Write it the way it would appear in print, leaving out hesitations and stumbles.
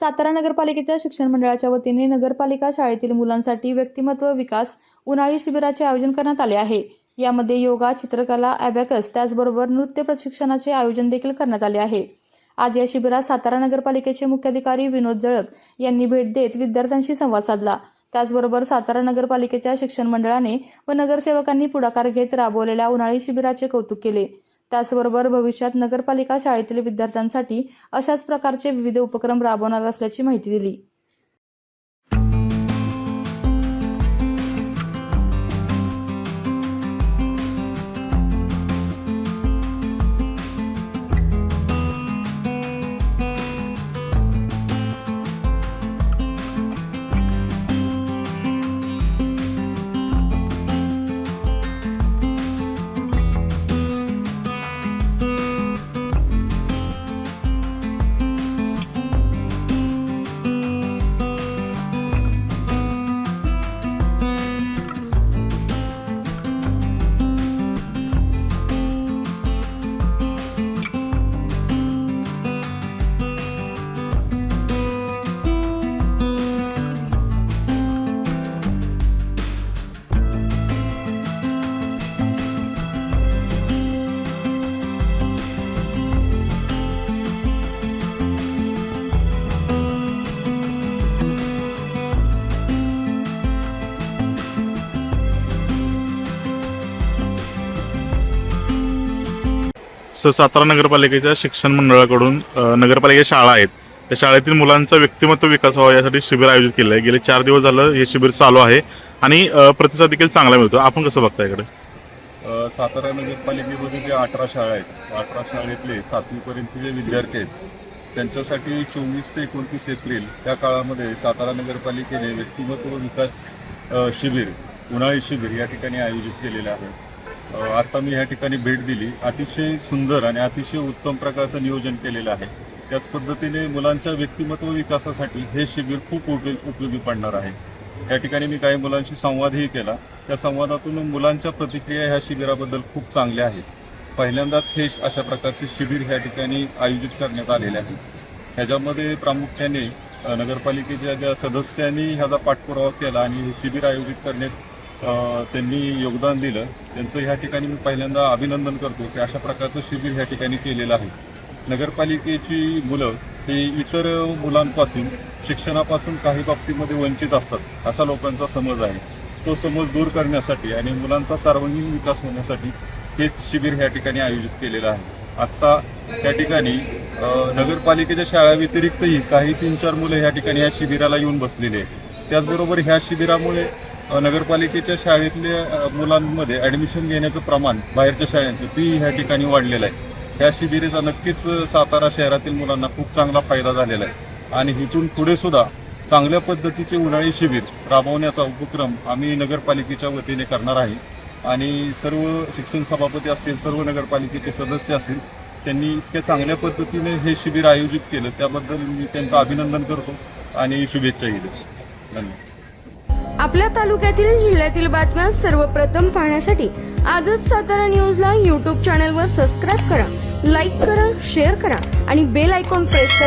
सातारा नगरपालिकेच्या शिक्षण मंडळाच्या वतीने नगरपालिका शाळेतील मुलांसाठी व्यक्तिमत्व विकास उन्हाळी शिबिराचे आयोजन करण्यात आले आहे। यामध्ये योगा, चित्रकला, अबॅकस त्याचबरोबर नृत्य प्रशिक्षणाचे आयोजन देखील करण्यात आले आहे। आज या शिबिरात सातारा नगरपालिकेचे मुख्याधिकारी विनोद जळक यांनी भेट देत विद्यार्थ्यांशी संवाद साधला। त्याचबरोबर सातारा नगरपालिकेच्या शिक्षण मंडळाने व नगरसेवकांनी पुढाकार घेत राबवलेल्या उन्हाळी शिबिराचे कौतुक केले। त्याचबरोबर भविष्यात नगरपालिका शाळेतील विद्यार्थ्यांसाठी अशाच प्रकारचे विविध उपक्रम राबवणार असल्याची माहिती दिली। सातारा नगरपालिकेच्या शिक्षण मंडळाकडून नगरपालिकेच्या शाळा आहेत त्या शाळेतील मुलांचा व्यक्तिमत्व विकास व्हावा यासाठी शिबिर आयोजित केलं आहे। गेले 4 दिवस झालं हे शिबिर चालू आहे आणि प्रतिसाद देखील चांगला मिळतो। आपण कसं बघता इकडे? सातारा नगरपालिकेमध्ये जे 18 शाळा आहेत, 18 शाळेतले 7वी पर्यंतचे जे विद्यार्थी आहेत त्यांच्यासाठी 24 ते 29 एप्रिल या काळामध्ये सातारा नगरपालिकेने व्यक्तिमत्व विकास शिबिर, उन्हाळी शिबिर या ठिकाणी आयोजित केलेलं आहे। आता मी या ठिकाणी भेट दिली। अतिशय सुंदर आणि अतिशय उत्तम प्रकारचं नियोजन केलेलं आहे। त्याच पद्धतीने मुलांच्या व्यक्तिमत्व विकासासाठी हे शिबिर खूप उपयोगी पडणार आहे। या ठिकाणी मी काही मुलांशी संवादही केला। त्या संवादातून मुलांच्या प्रतिक्रिया ह्या शिबिराबद्दल खूप चांगल्या आहेत। पहिल्यांदाच हे अशा प्रकारचे शिबिर ह्या ठिकाणी आयोजित करण्यात आलेले आहे। ह्याच्यामध्ये प्रामुख्याने नगरपालिकेच्या ज्या सदस्यांनी ह्याचा पाठपुरावा केला आणि हे शिबिर आयोजित करण्यात त्यांनी योगदान दिलं, त्यांचं ह्या ठिकाणी मी पहिल्यांदा अभिनंदन करतो की अशा प्रकारचं शिबिर ह्या ठिकाणी केलेलं आहे। नगरपालिकेची मुलं हे इतर मुलांपासून शिक्षणापासून काही बाबतीमध्ये वंचित असतात असा लोकांचा समज आहे। तो समज दूर करण्यासाठी आणि मुलांचा सर्वांगीण विकास होण्यासाठी हे शिबिर ह्या ठिकाणी आयोजित केलेलं आहे। आत्ता त्या ठिकाणी नगरपालिकेच्या शाळाव्यतिरिक्तही काही 3-4 मुलं ह्या ठिकाणी या शिबिराला येऊन बसलेले आहेत। त्याचबरोबर ह्या शिबिरामुळे नगरपालिकेच्या शाळेतल्या मुलांमध्ये ॲडमिशन घेण्याचं प्रमाण बाहेरच्या शाळांचं ती ह्या ठिकाणी वाढलेलं आहे। ह्या शिबिराचा नक्कीच सातारा शहरातील मुलांना खूप चांगला फायदा झालेला आहे आणि इथून पुढे सुद्धा चांगल्या पद्धतीचे उन्हाळी शिबिर राबवण्याचा उपक्रम आम्ही नगरपालिकेच्या वतीने करणार आहे आणि सर्व शिक्षण सभापती असतील, सर्व नगरपालिकेचे सदस्य असतील, त्यांनी इतक्या चांगल्या पद्धतीने हे शिबिर आयोजित केलं त्याबद्दल मी त्यांचं अभिनंदन करतो आणि शुभेच्छाही देतो। धन्यवाद। आपल्या तालुक्यातील जिल्ह्यातील बातम्या सर्वप्रथम पाहण्यासाठी आजच सातारा न्यूजला YouTube चॅनलवर सबस्क्राईब करा, लाईक करा, शेअर करा आणि बेल आयकॉन प्रेस करा।